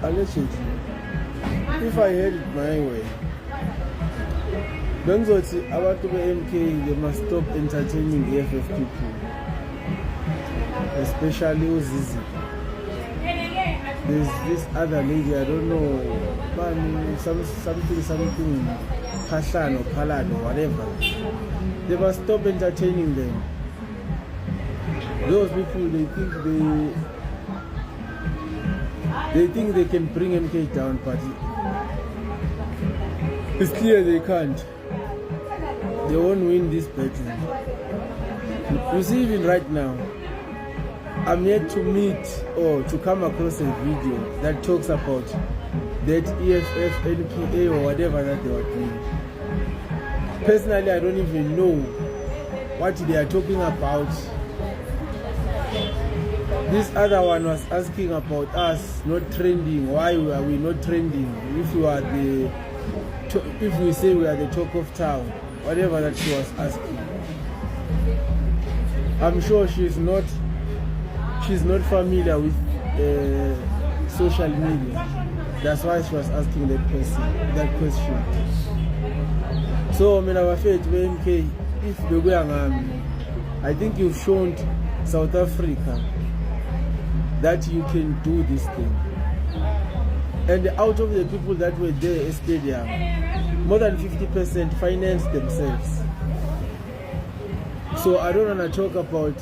Allegedly, if I had it my way, bengizothi abantu be-MK they must stop entertaining EFF people, especially uZizi. There's this other lady, I don't know, something Pashan or Palan or whatever. They must stop entertaining them. Those people, they think they can bring MK down, but it's clear they can't. They won't win this battle. You see, even right now, I'm yet to meet or to come across a video that talks about that EFF, NPA or whatever that they were doing. Personally, I don't even know what they are talking about. This other one was asking about us not trending. Why are we not trending? If we say we are the talk of town, whatever that she was asking. I'm sure she's not familiar with social media. That's why she was asking that question. So, our faith MK, if they were I think you've shown South Africa that you can do this thing. And out of the people that were there at stadium, more than 50% financed themselves. So I don't want to talk about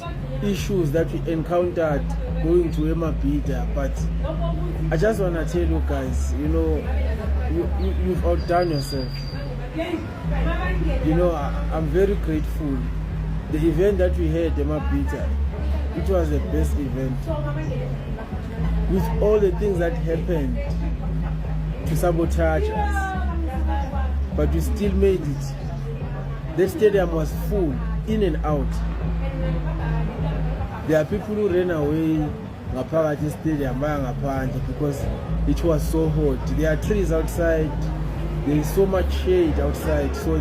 issues that we encountered going to Emabhida, but I just want to tell you guys, you've outdone yourself. I'm very grateful. The event that we had at Emabhida, it was the best event. With all the things that happened to sabotage us, but we still made it. The stadium was full, in and out. There are people who ran away ngaphakathi stadium because it was so hot. There are trees outside. There is so much shade outside, so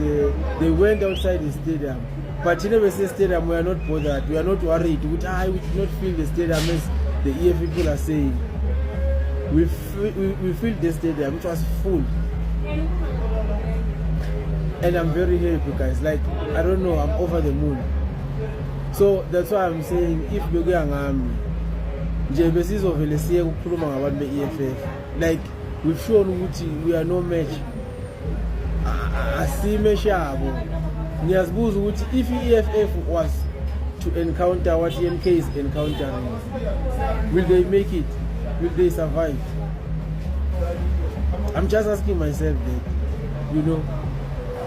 they went outside the stadium. But in the stadium, we are not bothered. We are not worried. We did not feel the stadium as the EF people are saying. We feel the stadium, which was full. And I'm very happy, guys. Like, I don't know, I'm over the moon. So that's why I'm saying, if we're going like, we've shown we are no match. If EFF was to encounter what EMK is encountering, will they make it? Will they survive? I'm just asking myself that,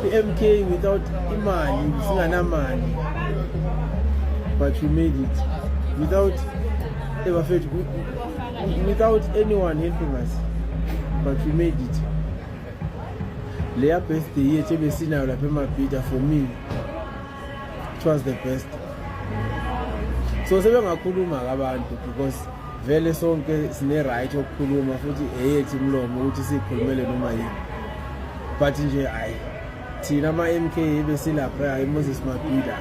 the MK without Imani, but we made it without anyone helping us, but we made it. Leah best the year for me, it was the best. So because vele sonke sine right ukukhuluma futhi eyethi imlomo ukuthi sikhulumele noma yini, but nje thina ama MK besilapha eMoses Mabhida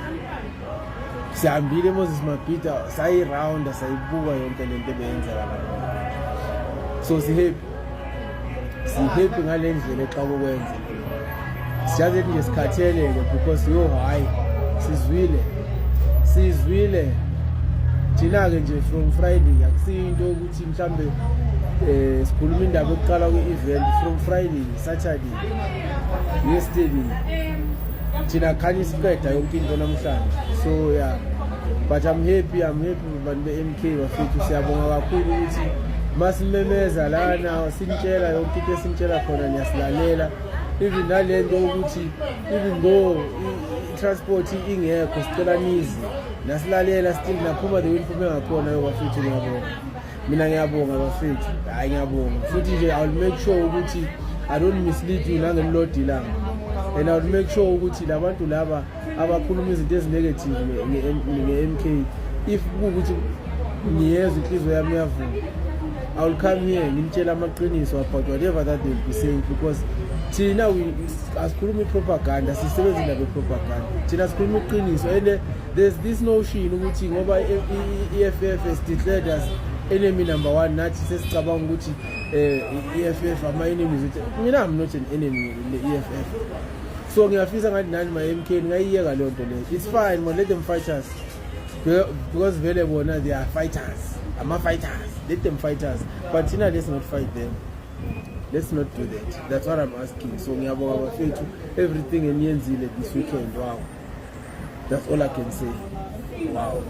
sihambile eMoses Mabhida sayi round sayibuka yonke lento ebeyenzeka lapha. So sihappy ngale ndlela xa kokwenza siyazi nje sikhatheleke because sizwile thina-ke nje from Friday akusinto ukuthi mhlambe sikhuluma indaba yokuqala kwe-event from Friday, Saturday, yesterday thina khanye siqeda yonke into namhlanje. So yeah, but I'm happy bantu be-MK bafethu, siyabonga kakhulu ukuthi masimemeza lana sinitshela yonke into esinitshela khona niyasilalela. Even nalento ukuthi even though transport ingekho sicela nizi nasilalela still naphuma the win phuma ngakhona yobafethu. Ngiyabonga, mina ngiyabonga bafethu, ngiyabonga futhi nje I will make sure ukuthi I don't mislead you nangemlodi langa, and I will make sure ukuthi labantu laba abakhuluma izinto ezinegative nge-MK, if ukuthi ngiyezwa inhliziyo yami yavuma, I will come here ngimtshela amaqiniso about whatever that they will be saying, because thina asikhuluma propaganda, sisebenza indaba propaganda, thina sikhuluma iqiniso. And there's this notion ukuthi ngoba EFF has declared us enemy number 1 nathi sesicabanga ukuthi EFF ama enemies mina I'm not an enemy le EFF. So ngiyafisa ngathi nani ma MK ngayiyeka le nto le. It's fine, but let them fight us. Because vele bona they are fighters. Ama fighters. Let them fight us. But thina let's not fight them. Let's not do that. That's what I'm asking. So ngiyabonga bafethu everything eniyenzile this weekend. Wow. That's all I can say. Wow.